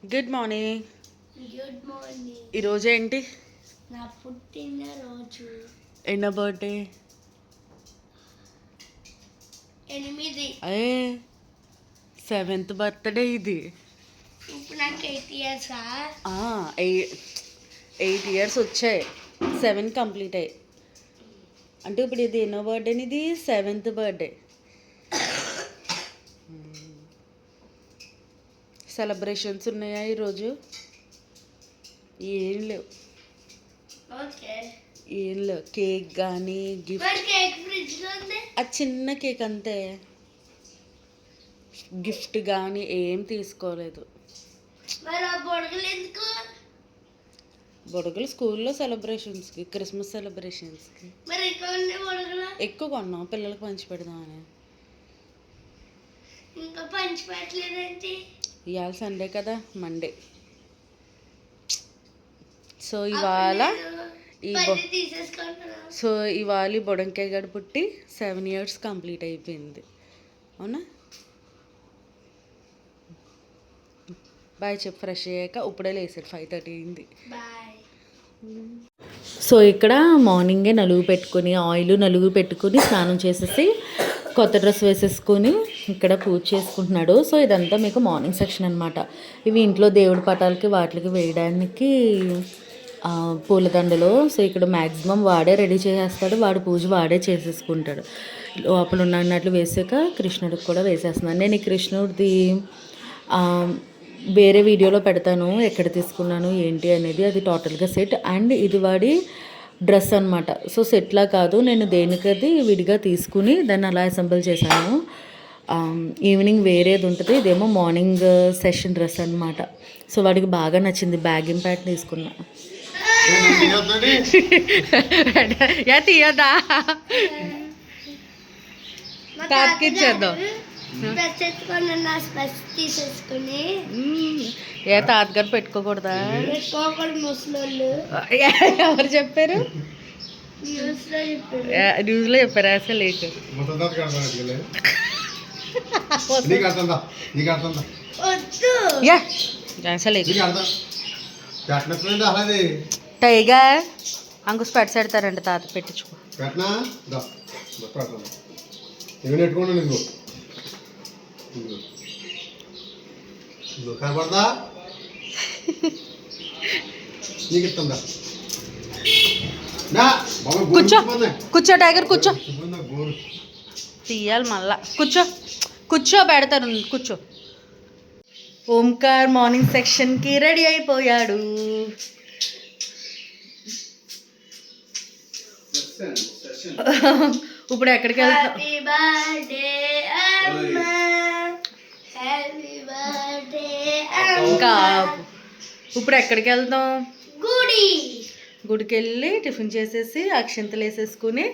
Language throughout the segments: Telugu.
Good morning. Good morning. ఈరోజు ఏంటి? నా పుట్టినరోజు. ఎన్నో బర్త్డే? 8. అదే 7th బర్త్డే ఇది. ఇప్పుడు నాకు 8 years. 8 years వచ్చాయి, 7 కంప్లీట్ అయ్యాయి. అంటే ఇప్పుడు ఇది ఎన్నో బర్త్డేని? ఇది 7th బర్త్డే. సెలబ్రేషన్స్ ఉన్నాయా ఈరోజు? ఏం లేవు. ఏం లేవు. కేక్ కానీ గిఫ్ట్, అది చిన్న కేక్ అంతే. గిఫ్ట్ కానీ ఏం తీసుకోలేదు. బొడగలు స్కూల్లో సెలబ్రేషన్స్కి, క్రిస్మస్ సెలబ్రేషన్స్కి ఎక్కువ కొన్నాం, పిల్లలకి పంచి పెడదామని. ఇంకా పంచి పెట్టలేదంటే ఇవాళ సండే కదా, మండే. సో ఇవాళ ఈ బొడంకాయ గడి పుట్టి 7 years కంప్లీట్ అయిపోయింది. అవునా? బాయ్ చెప్పు. ఫ్రెష్ అయ్యాక ఇప్పుడే లేసాడు, 5:30 అయింది. సో ఇక్కడ మార్నింగే నలుగు పెట్టుకొని, నలుగు పెట్టుకొని స్నానం చేసేసి కొత్త డ్రెస్ వేసేసుకొని ఇక్కడ పూజ చేసుకుంటున్నాడు. సో ఇదంతా మీకు మార్నింగ్ సెక్షన్ అనమాట. ఇవి ఇంట్లో దేవుడి పటాలకి వాటికి వేయడానికి పూలదండలు. సో ఇక్కడ మ్యాక్సిమం వాడే రెడీ చేసేస్తాడు, వాడు పూజ వాడే చేసేసుకుంటాడు. లోపల ఉన్నట్లు వేసాక కృష్ణుడికి కూడా వేసేస్తున్నాను. నేను ఈ కృష్ణుడిది వేరే వీడియోలో పెడతాను, ఎక్కడ తీసుకున్నాను ఏంటి అనేది. అది టోటల్గా సెట్, అండ్ ఇది వాడి డ్రెస్ అనమాట. సో సెట్లా కాదు, నేను దేనికది విడిగా తీసుకుని దాన్ని అలా అసెంబుల్ చేశాను. ఈవినింగ్ వేరేది ఉంటుంది, ఇదేమో మార్నింగ్ సెషన్ డ్రెస్ అనమాట. సో వాడికి బాగా నచ్చింది, బ్యాగింగ్ ప్యాంట్ తీసుకున్నా. తీయదా తాతకిచ్చేద్దాం. ఏ తాతగారు పెట్టుకోకూడదా? ఎవరు చెప్పారు? న్యూస్లో చెప్పారు. అసలు లేకు టైగర్ అంకు స్పెట్స్ పెడతారండి తాత, పెట్టించుకో. కూర్చో కూర్చో టైగర్ కూర్చో. తీయాలి మళ్ళా. కూర్చో పెడతారు, కూర్చో. ఓంకార్ మార్నింగ్ సెక్షన్కి రెడీ అయిపోయాడు. ఇప్పుడు ఎక్కడికి వెళ్తాం? ఇంకా ఇప్పుడు ఎక్కడికి వెళ్తాం? గుడికి వెళ్ళి టిఫిన్ చేసేసి అక్షంతలు వేసేసుకుని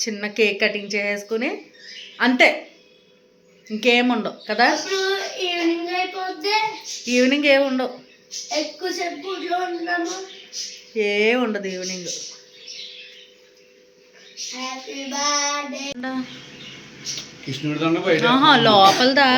చిన్న కేక్ కటింగ్ చేసేసుకుని అంతే, ఇంకేం ఉండవు కదా. ఈవినింగ్ ఏమి ఉండవు, ఏం ఉండదు ఈవినింగ్. లోపలదా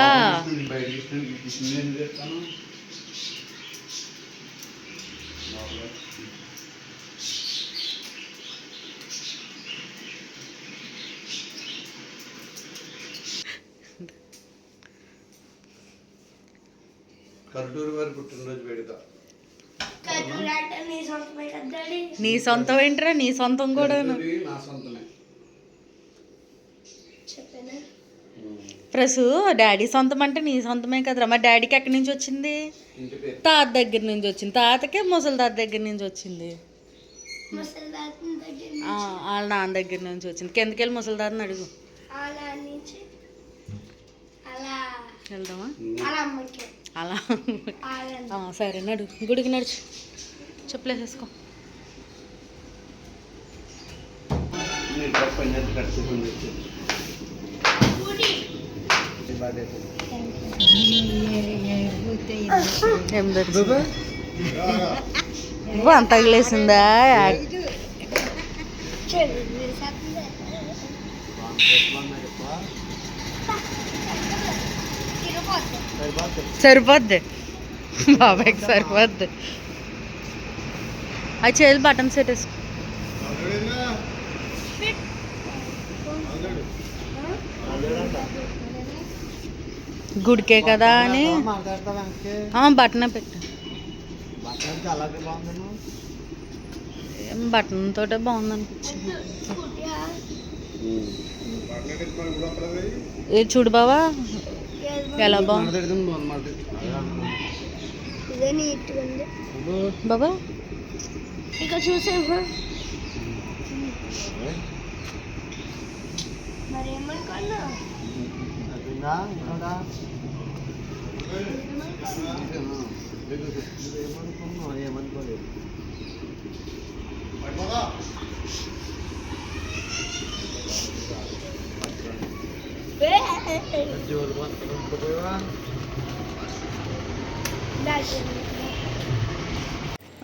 నీ సొంతం ఏంట్రా? నీ సొంతం కూడా ప్రసు డాడీ సొంతం అంటే నీ సొంతమే కదరా. మరి డాడీకి ఎక్కడి నుంచి వచ్చింది? తాత దగ్గర నుంచి వచ్చింది. తాతకే ముసలి తాత దగ్గర నుంచి వచ్చింది, వాళ్ళ నాన్న దగ్గర నుంచి వచ్చింది. కిందకెళ్ళి ముసలి తాతని అడుగు. వెళ్దామా? అలా సరే నడు, గుడికి నడుచు, చెప్పలేసేసుకో. అంత తగిలేసిందా? సరిపోద్ది బాబాయ్కి సరిపోద్ది. అది చేయాలి బటన్ సెట్ వేసుకో. గుడికే కదా అని బటన్ పెట్టు. బటన్ తోటే బాగుంది అనిపించింది. ఏ చూడు బావా ఎలా బాగుంది ఇదే నీట్గా ఉంది బాబా. ఇక చూసేవా మరి ఏమనుకున్నా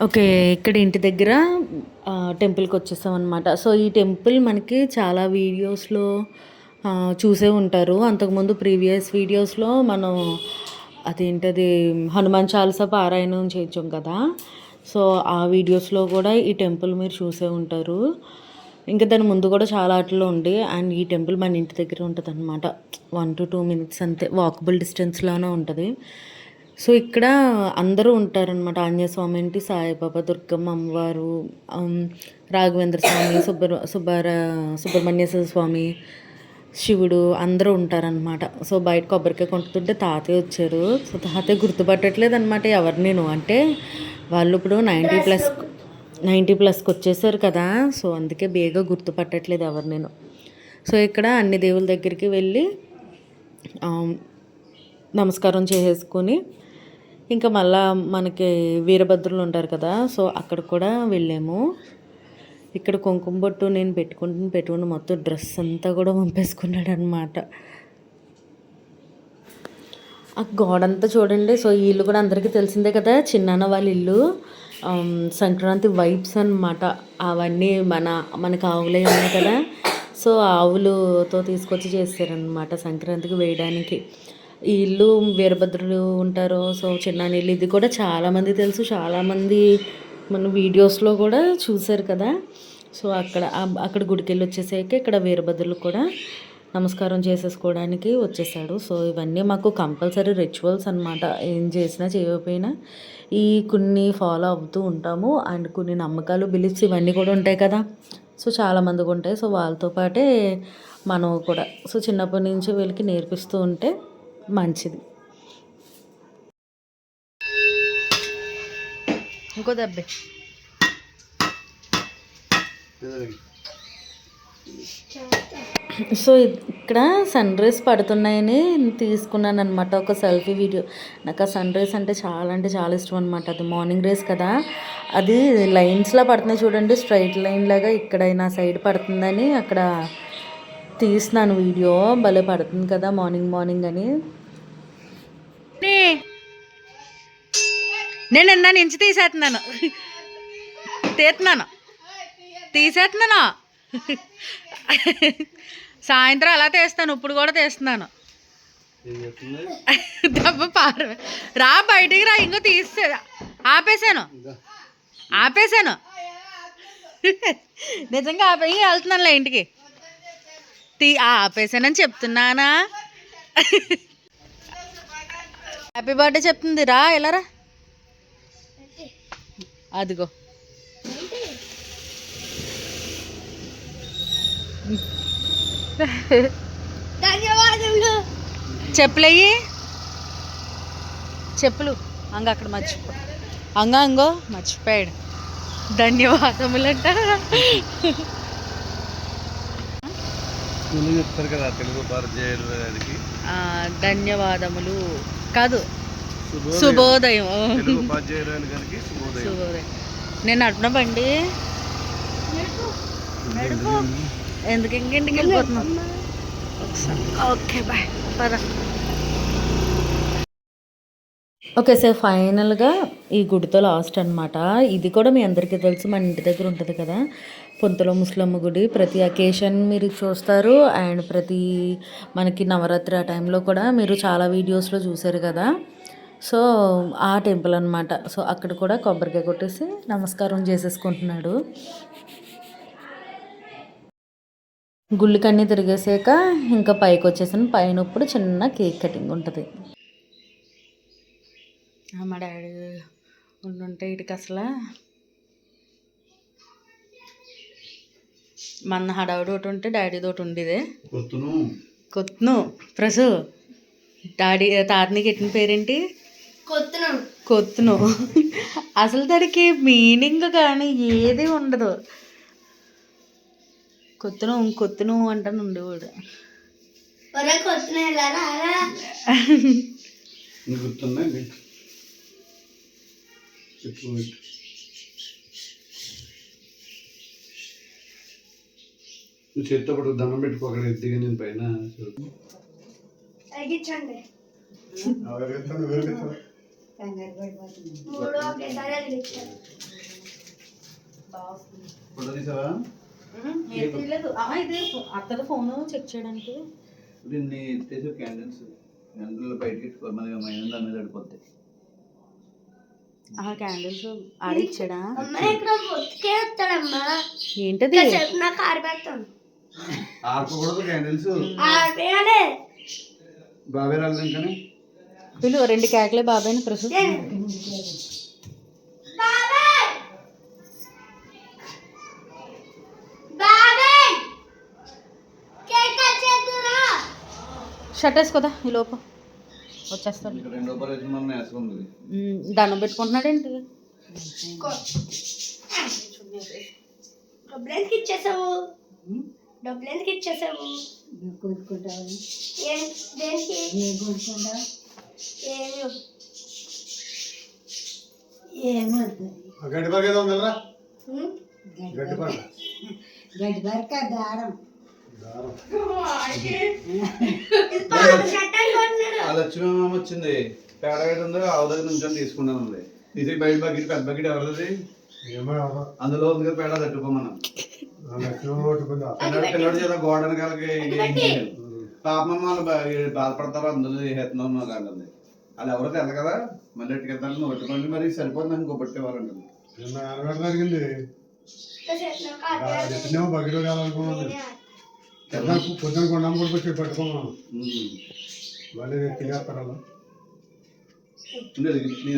ఓకే, ఇక్కడ ఇంటి దగ్గర టెంపుల్కి వచ్చేసాం అనమాట. సో ఈ టెంపుల్ మనకి చాలా వీడియోస్లో చూసే ఉంటారు. అంతకుముందు ప్రీవియస్ వీడియోస్లో మనం అదేంటది హనుమాన్ చాలీసా పారాయణం చేయించాం కదా. సో ఆ వీడియోస్లో కూడా ఈ టెంపుల్ మీరు చూసే ఉంటారు. ఇంకా దాని ముందు కూడా చాలా ఆటలు ఉండి, అండ్ ఈ టెంపుల్ మన ఇంటి దగ్గర ఉంటుంది అనమాట. 1 to 2 minutes అంతే, వాకబుల్ డిస్టెన్స్లోనే ఉంటుంది. సో ఇక్కడ అందరూ ఉంటారనమాట. ఆంజనేయ స్వామి ఏంటి, సాయిబాబా, దుర్గమ్మ అమ్మవారు, రాఘవేంద్ర స్వామి, సుబ్రహ్మణ్యేశ్వర స్వామి, శివుడు అందరూ ఉంటారనమాట. సో బయట కొబ్బరికాయ కొంటుంటే తాతయ్య వచ్చారు. సో తాతయ్య గుర్తుపట్టట్లేదు అనమాట ఎవరు నేను అంటే. వాళ్ళు ఇప్పుడు 90+కి వచ్చేసారు కదా. సో అందుకే బేగా గుర్తుపట్టట్లేదు ఎవరు నేను. సో ఇక్కడ అన్ని దేవుళ్ళ దగ్గరికి వెళ్ళి నమస్కారం చేసేసుకొని ఇంకా మళ్ళా మనకి వీరభద్రులు ఉంటారు కదా. సో అక్కడ కూడా వెళ్ళాము. ఇక్కడ కుంకుమ బొట్టు నేను పెట్టుకుని మొత్తం డ్రెస్ అంతా కూడా పంపేసుకున్నాడు అనమాట. ఆ గోడంతా చూడండి. సో ఈ ఇల్లు కూడా అందరికీ తెలిసిందే కదా, చిన్నాన్న వాళ్ళ ఇల్లు. సంక్రాంతి వైబ్స్ అన్నమాట అవన్నీ. మనకు ఆవులే ఉన్నాయి కదా. సో ఆవులతో తీసుకొచ్చి చేస్తారనమాట సంక్రాంతికి వేయడానికి. ఈ ఇల్లు వీరభద్రులు ఉంటారు. సో చిన్నాన్న ఇల్లు ఇది కూడా చాలామంది తెలుసు, చాలామంది మన వీడియోస్లో కూడా చూశారు కదా. సో అక్కడ గుడికి వెళ్ళి వచ్చేసాక ఇక్కడ వీరభద్రులు కూడా నమస్కారం చేసేసుకోవడానికి వచ్చేసాడు. సో ఇవన్నీ మాకు కంపల్సరీ రిచువల్స్ అనమాట. ఏం చేసినా చేయకపోయినా ఈ కొన్ని ఫాలో అవుతూ ఉంటాము. అండ్ కొన్ని నమ్మకాలు, బిలీఫ్స్ ఇవన్నీ కూడా ఉంటాయి కదా. సో చాలామందికి ఉంటాయి. సో వాళ్ళతో పాటే మనం కూడా సో చిన్నప్పటి నుంచి వీళ్ళకి నేర్పిస్తూ ఉంటే మంచిది. ఇంకో దెబ్బే. సో ఇక్కడ సన్ రైజ్ పడుతున్నాయని తీసుకున్నాను అనమాట ఒక సెల్ఫీ వీడియో. నాకు ఆ సన్ రైజ్ అంటే చాలా ఇష్టం అనమాట. అది మార్నింగ్ రేస్ కదా, అది లైన్స్లా పడుతున్నాయి చూడండి, స్ట్రైట్ లైన్ లాగా. ఇక్కడ నా సైడ్ పడుతుందని అక్కడ తీస్తున్నాను వీడియో. భలే పడుతుంది కదా మార్నింగ్ అని. నేను ఎందా నుంచి తీసేస్తున్నాను. సాయంత్రం అలా తీస్తాను, ఇప్పుడు కూడా తీస్తున్నాను. దెబ్బ రా బయటికి రా. ఇంకో ఆపేసాను నిజంగా ఆపేసి వెళ్తున్నానులే ఇంటికి. ఆపేసానని చెప్తున్నానా. హ్యాపీ బర్త్డే చెప్తుంది, రా ఎలా రా. అదిగో చెప్పులయ్యి, చెప్పులు అక్కడ అంగో మర్చిపోయాడు. ధన్యవాదములంట. ధన్యవాదములు కాదు, శుభోదయం. శుభోదయం. నేను అడుగున బండి ఎందుకు ఇంటికి వెళ్ళిపోతున్నాం. ఓకే బాయ్ పద. ఓకే సార్, ఫైనల్గా ఈ గుడితో లాస్ట్ అనమాట. ఇది కూడా మీ అందరికీ తెలుసు, మన ఇంటి దగ్గర ఉంటుంది కదా. పొంతలో ముసలమ్మ గుడి. ప్రతి అకేషన్ మీరు చూస్తారు అండ్ ప్రతి మనకి నవరాత్రి ఆ టైంలో కూడా మీరు చాలా వీడియోస్లో చూసారు కదా. సో ఆ టెంపుల్ అనమాట. సో అక్కడ కూడా కొబ్బరికాయ కొట్టేసి నమస్కారం చేసేసుకుంటున్నాడు. గుళ్ళకన్నీ తిరిగేసాక ఇంకా పైకి వచ్చేసాను. పైన ఇప్పుడు చిన్న కేక్ కటింగ్ ఉంటుంది. మా డాడీ ఉండుంటే ఇటుకి అసలు మన హడావుడి ఒకటి ఉంటే డాడీది ఒకటి ఉండేదే. కొత్తును ప్రసు డాడీ తాతనికి ఎట్టిన పేరేంటి? కొత్తును. అసలు దానికి మీనింగ్ కానీ ఏది ఉండదు. కొత్తును అంటాను ఉండేవాడు. చేతితో పాటు దండం పెట్టుకోగలి ఎత్తిగా నేను పైన అత్తల ఫోన్ చెక్ చేయడానికి దీన్ని ఎత్తేసి క్యాండిల్స్ బయటకి దాని మీద పడిపోతాయి. క్యాండిల్స్ ఆడిచ్చాడా? ఏంటది? ఆర్పకూడదు క్యాండిల్స్. బాబాయ్ రాలేదు కానీ వీళ్ళు 2 కేకలే బాబాయ్ని ప్రసు. షర్ట్ వేసుకోదా ఈ లోపు వచ్చేస్తాడు. దండం పెట్టుకుంటున్నాడు ఏంటి? డబ్బులు ఎందుకు ఇచ్చేసావు? గడ్డి పరక ఏదో ఉందరా? గడ్డి పరక దారం లక్ష్మీ వచ్చింది. పేడ ఉందో ఆవు దగ్గర నుంచి తీసుకున్నాను. తీసి బయట బకెట్ పెద్ద బకెట్ ఎవరిది అందులో ఉంది కదా పేడ తట్టుకోమన్నాం. పిల్లడు చేత గోడని కలిగి పాపం వాళ్ళు బాధపడతారు అందులో చేస్తున్నాం అంటుంది. అది ఎవరో తెల్ల కదా మళ్ళీ ఎట్టుకెళ్తాను నువ్వు పెట్టుకోండి మరి సరిపోతుంది ఇంకో పట్టేవాళ్ళంటుంది. జరిగింది బకెట్ కావాలనుకున్నాను. పొద్దున కొండ వచ్చి పట్టుకోమన్నాను. మళ్ళీ తినేస్తారా నేను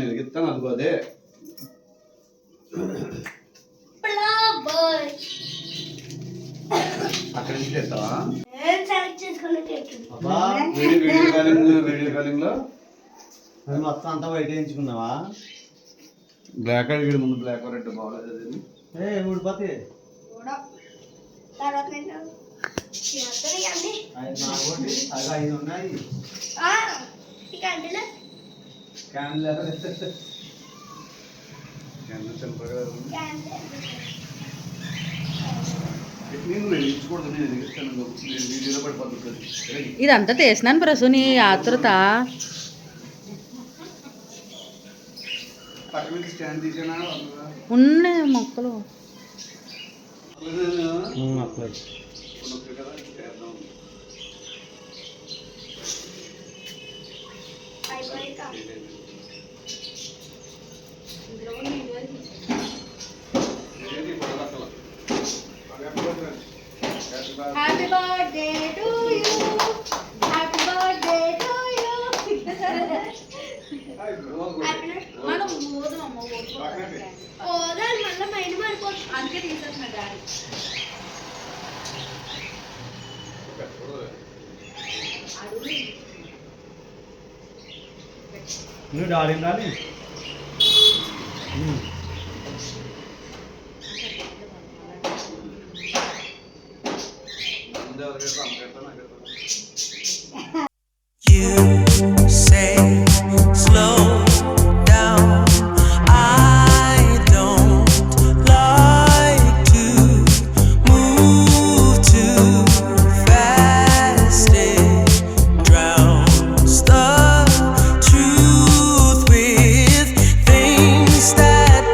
ఎదిగిస్తాను అనుకో. అదే అక్కడ నుంచి చేస్తావా? వీడియో కాలింగ్ లో మొత్తం అంతా బయట వేయించుకున్నావా? బ్లాక్ అడిగాడు ముందు. బ్లాక్ రెడ్ బాగోలేదు. ఊడిపోతే అవి ఉన్నాయి. ఇదంతా తీసినాను ప్రసు నీ ఆతృత. ఉన్నాయి మొక్కలు. Happy birthday to you. Happy birthday to you. మనం ఓదమ్మ ఓదాలి మళ్ళీ మైండ్ మారిపోతుంది. అందుకే తీసేస్తున్నా డాడీ. నువ్వు డాడీ రాలి You say slow down. I don't like to move too fast. It drowns the truth with things that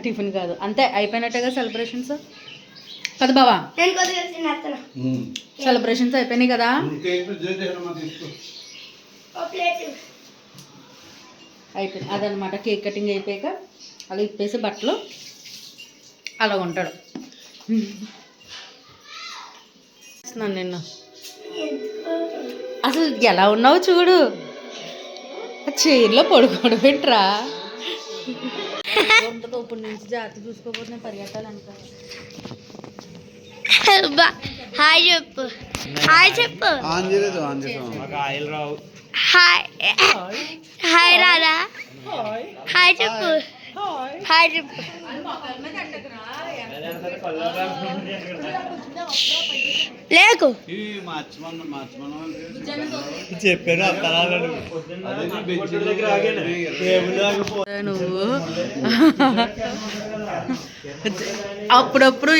tiffin కాదు అంతే అయిపోయినట్టుగా సెలబ్రేషన్స్ కదా బావా. నేను కొద్దిగా తినేస్తాను. సెలబ్రేషన్స్ అయిపోయినాయి కదా. ఒక ప్లేట్ అయిపోయింది అదనమాట. కేక్ కటింగ్ అయిపోయాక అలా ఇప్పేసి బట్టలు అలా ఉంటాడు. నిన్ను అసలు ఎలా ఉన్నావు చూడు, చైర్లో పడుకోవడం పెట్టరా. ఉంటుంది ఇప్పుడు నుంచి జాగ్రత్త చూసుకోకపోతే నేను పరిగెట్టాలనుకో. హాయ్ చెప్పు. హాయ్ చెప్పు. హాయ్ హాయ్ రారా. హాయ్ చెప్పు. హాయ్ చెప్పు. లేకు నువ్వు అప్పుడప్పుడు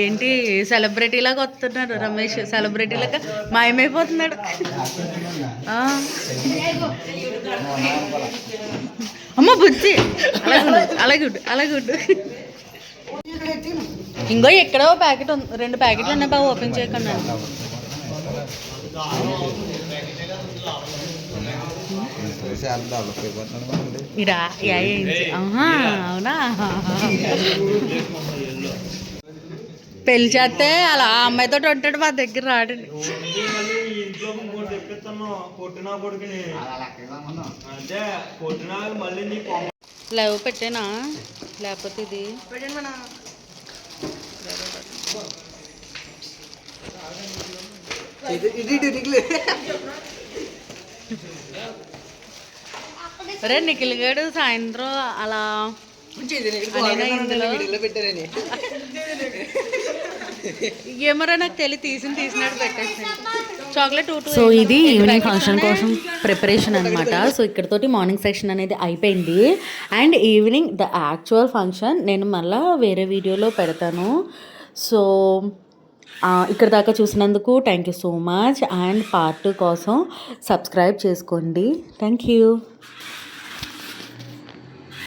ఏంటి సెలబ్రిటీ లాగా వస్తున్నాడు రమేష్. సెలబ్రిటీ లాగా మాయమైపోతున్నాడు. అమ్మ బుజ్జి అలాగే ఇంకో ఎక్కడో ప్యాకెట్ 2 ప్యాకెట్లు ఉన్నాయి బాగా ఓపెన్ చేయకుండా. ఇరా అవునా పెళ్లి చేస్తే అలా ఆ అమ్మాయితో ఉంటాడు, మా దగ్గర రాడండి. లవ్ పెట్టేనా లేకపోతే ఇది అరే నిఖిల్ గారు సాయంత్రం అలా ఏమరా నాకు తెలియదు తీసినట్టు పెట్టేసి చాక్లెట్. సో ఇది ఈవినింగ్ ఫంక్షన్ కోసం ప్రిపరేషన్ అనమాట. సో ఇక్కడతోటి మార్నింగ్ సెక్షన్ అనేది అయిపోయింది. And evening the actual function నేను మళ్ళీ వేరే వీడియోలో పెడతాను. సో ఇక్కడ దాకా చూసినందుకు thank you so much. And part 2 కోసం సబ్స్క్రైబ్ చేసుకోండి. Thank you.